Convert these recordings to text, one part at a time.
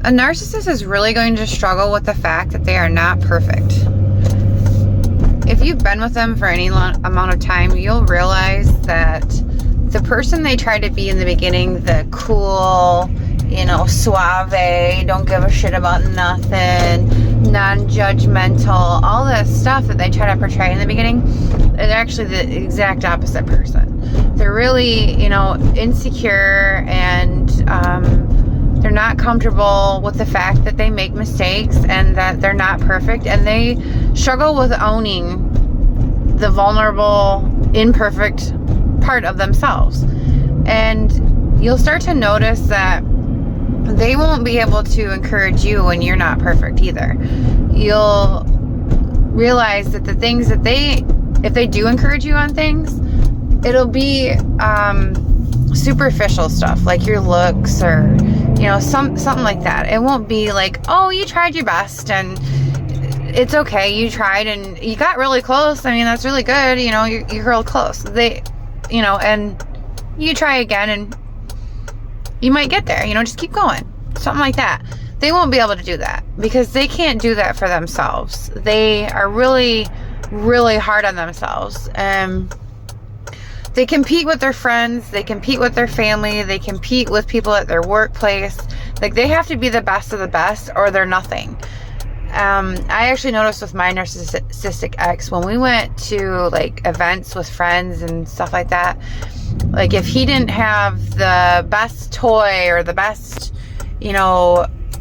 A narcissist is really going to struggle with the fact that they are not perfect. If you've been with them for any amount of time, you'll realize that the person they tried to be in the beginning, the cool, suave, don't give a shit about nothing, non-judgmental, all that stuff that they try to portray in the beginning, is actually the exact opposite person. They're really, insecure, and they're not comfortable with the fact that they make mistakes and that they're not perfect, and they struggle with owning the vulnerable, imperfect part of themselves. And you'll start to notice that they won't be able to encourage you when you're not perfect either. You'll realize that the things that if they do encourage you on things, it'll be superficial stuff, like your looks or something like that. It won't be like, oh, you tried your best and it's okay, you tried and you got really close. I mean, that's really good. You hurled close. And you try again and you might get there. Just keep going. Something like that. They won't be able to do that because they can't do that for themselves. They are really, really hard on themselves. They compete with their friends. They compete with their family. They compete with people at their workplace. Like, they have to be the best of the best or they're nothing. I actually noticed with my narcissistic ex, when we went to like events with friends and stuff like that, like if he didn't have the best toy or the best,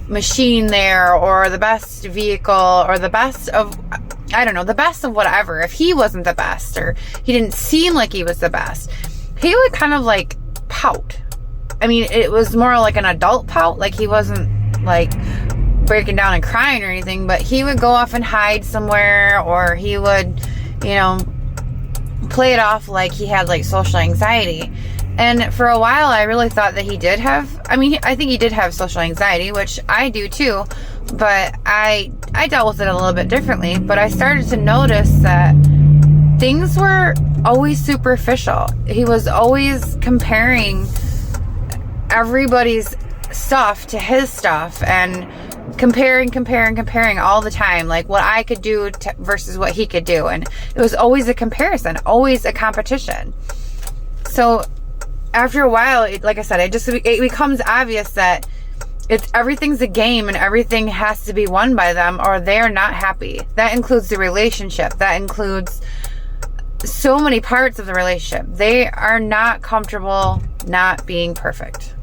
machine there, or the best vehicle, or the best of, I don't know, the best of whatever, if he wasn't the best or he didn't seem like he was the best, he would kind of like pout. I mean, it was more like an adult pout. Like, he wasn't like breaking down and crying or anything, but he would go off and hide somewhere, or he would, play it off like he had like social anxiety. And for a while, I really thought that he did have, I think he did have social anxiety, which I do too, but I dealt with it a little bit differently. But I started to notice that things were always superficial. He was always comparing everybody's stuff to his stuff, and comparing all the time, like what I could do versus what he could do. And it was always a comparison, always a competition. So after a while, like I said, it becomes obvious that everything's a game and everything has to be won by them or they're not happy. That includes the relationship. That includes so many parts of the relationship. They are not comfortable not being perfect.